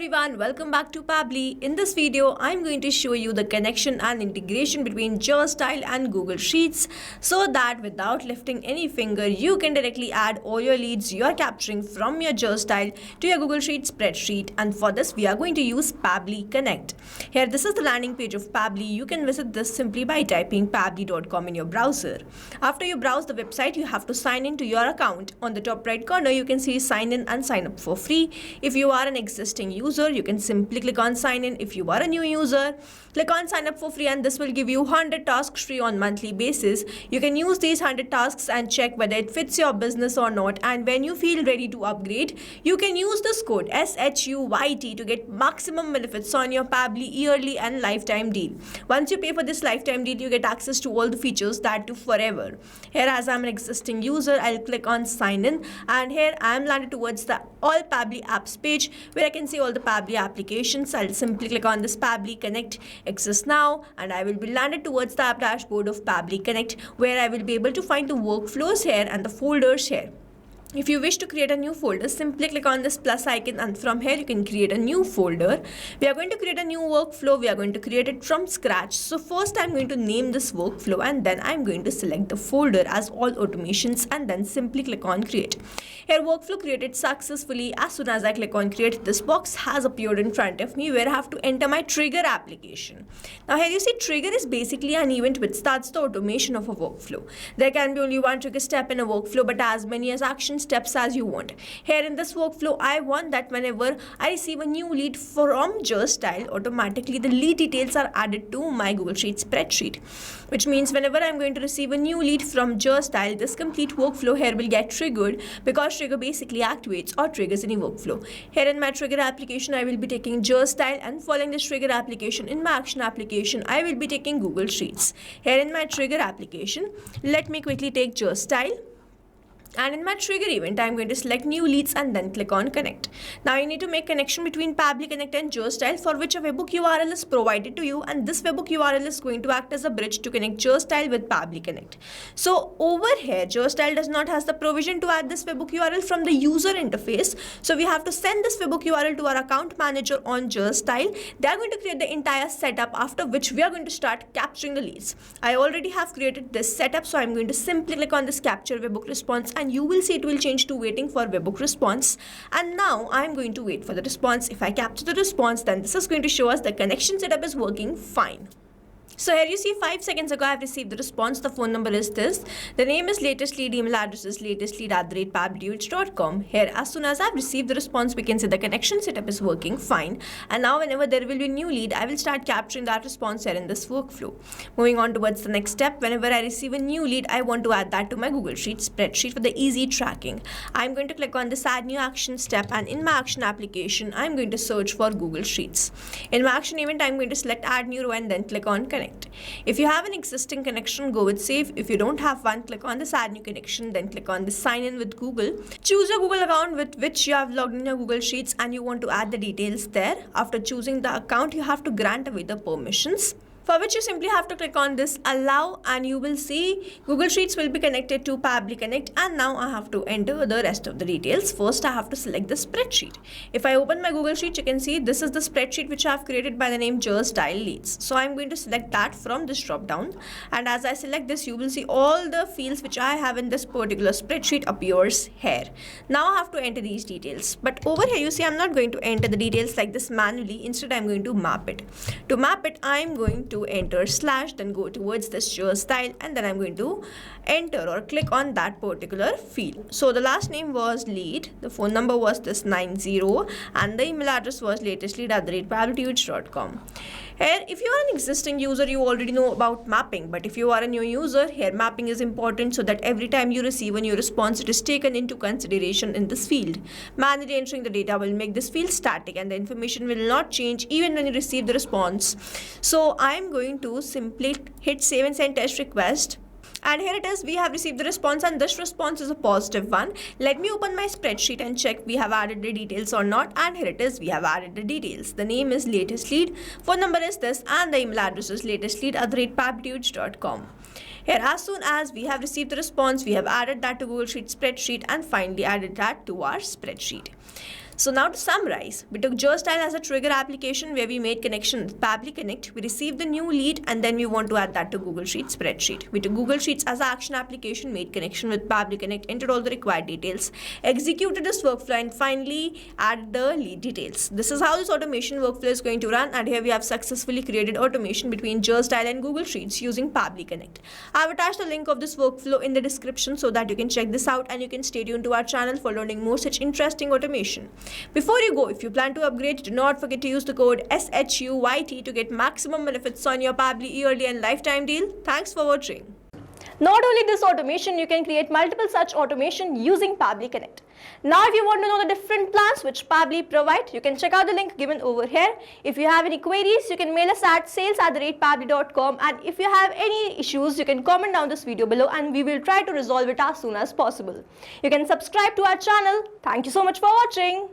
everyone, welcome back to Pabbly. In this video, I'm going to show you the connection and integration between Justdial and Google Sheets so that without lifting any finger, you can directly add all your leads you are capturing from your Justdial to your Google Sheets spreadsheet. And for this, we are going to use Pabbly Connect. Here, this is the landing page of Pabbly. You can visit this simply by typing pabbly.com in your browser. After you browse the website, you have to sign in to your account. On the top right corner, you can see sign in and sign up for free. If you are an existing user, you can simply click on sign in. If you are a new user, click on sign up for free and this will give you 100 tasks free on monthly basis. You can use these 100 tasks and check whether it fits your business or not, and when you feel ready to upgrade, you can use this code SHUYT to get maximum benefits on your Pabbly yearly and lifetime deal. Once you pay for this lifetime deal, you get access to all the features, that too forever. Here, as I'm an existing user, I'll click on sign in, and here I am landed towards the all Pabbly apps page where I can see all the Pabbly applications. I'll simply click on this Pabbly Connect access now, and I will be landed towards the app dashboard of Pabbly Connect where I will be able to find the workflows here and the folders here. If you wish to create a new folder, simply click on this plus icon and from here you can create a new folder. We are going to create a new workflow. We are going to create it from scratch. So first I'm going to name this workflow and then I'm going to select the folder as all automations and then simply click on create. Here, workflow created successfully. As soon as I click on create, this box has appeared in front of me where I have to enter my trigger application. Now here you see trigger is basically an event which starts the automation of a workflow. There can be only one trigger step in a workflow but as many as action steps as you want. Here in this workflow, I want that whenever I receive a new lead from Justdial, automatically the lead details are added to my Google Sheets spreadsheet. Which means whenever I'm going to receive a new lead from Justdial, this complete workflow here will get triggered because trigger basically activates or triggers any workflow. Here in my trigger application, I will be taking Justdial, and following this trigger application in my action application, I will be taking Google Sheets. Here in my trigger application, let me quickly take Justdial. And in my trigger event, I'm going to select new leads and then click on connect. Now you need to make connection between Pabbly Connect and Justdial, for which a webhook URL is provided to you, and this webhook URL is going to act as a bridge to connect Justdial with Pabbly Connect. So over here, Justdial does not have the provision to add this webhook URL from the user interface. So we have to send this webhook URL to our account manager on Justdial. They are going to create the entire setup, after which we are going to start capturing the leads. I already have created this setup, so I'm going to simply click on this capture webhook response, and you will see it will change to waiting for webhook response. And now I'm going to wait for the response. If I capture the response, then this is going to show us the connection setup is working fine. So here you see 5 seconds ago I have received the response. The phone number is this. The name is latest lead. Email address is latestlead@pabbly.com. Here, as soon as I have received the response, we can see the connection setup is working fine. And now whenever there will be a new lead, I will start capturing that response here in this workflow. Moving on towards the next step, whenever I receive a new lead, I want to add that to my Google Sheets spreadsheet for the easy tracking. I'm going to click on this add new action step, and in my action application, I'm going to search for Google Sheets. In my action event, I'm going to select add new row and then click on connect. If you have an existing connection, go with save. If you don't have one, click on this add new connection, then click on this sign in with Google. Choose your Google account with which you have logged in your Google Sheets and you want to add the details there. After choosing the account, you have to grant away the permissions, for which you simply have to click on this allow, and you will see Google Sheets will be connected to Pabbly Connect. And now I have to enter the rest of the details. First I have to select the spreadsheet. If I open my Google Sheet, you can see this is the spreadsheet which I have created by the name Justdial Leads. So I'm going to select that from this drop down, and as I select this, you will see all the fields which I have in this particular spreadsheet appears here. Now I have to enter these details, but over here you see I'm not going to enter the details like this manually. Instead I'm going to map it. To map it, I'm going to enter slash, then go towards this Justdial, and then I'm going to enter or click on that particular field. So the last name was lead, the phone number was this 90, and the email address was latestlead@pabbly.com. Here, if you are an existing user, you already know about mapping, but if you are a new user, here mapping is important so that every time you receive a new response, it is taken into consideration in this field. Manually entering the data will make this field static and the information will not change even when you receive the response. So I'm going to simply hit save and send test request. And here it is, we have received the response, and this response is a positive one. Let me open my spreadsheet and check we have added the details or not. And here it is, we have added the details. The name is latest lead, phone number is this, and the email address is latestlead@pabbly.com. Here, as soon as we have received the response, we have added that to Google Sheets spreadsheet and finally added that to our spreadsheet. So now to summarize, we took Justdial as a trigger application where we made connection with Pabbly Connect. We received the new lead and then we want to add that to Google Sheets spreadsheet. We took Google Sheets as an action application, made connection with Pabbly Connect, entered all the required details, executed this workflow and finally added the lead details. This is how this automation workflow is going to run, and here we have successfully created automation between Justdial and Google Sheets using Pabbly Connect. I have attached the link of this workflow in the description so that you can check this out, and you can stay tuned to our channel for learning more such interesting automation. Before you go, if you plan to upgrade, do not forget to use the code SHUYT to get maximum benefits on your Pabbly yearly and lifetime deal. Thanks for watching. Not only this automation, you can create multiple such automation using Pabbly Connect. Now if you want to know the different plans which Pabbly provide, you can check out the link given over here. If you have any queries, you can mail us at sales@pabbly.com, and if you have any issues, you can comment down this video below and we will try to resolve it as soon as possible. You can subscribe to our channel. Thank you so much for watching.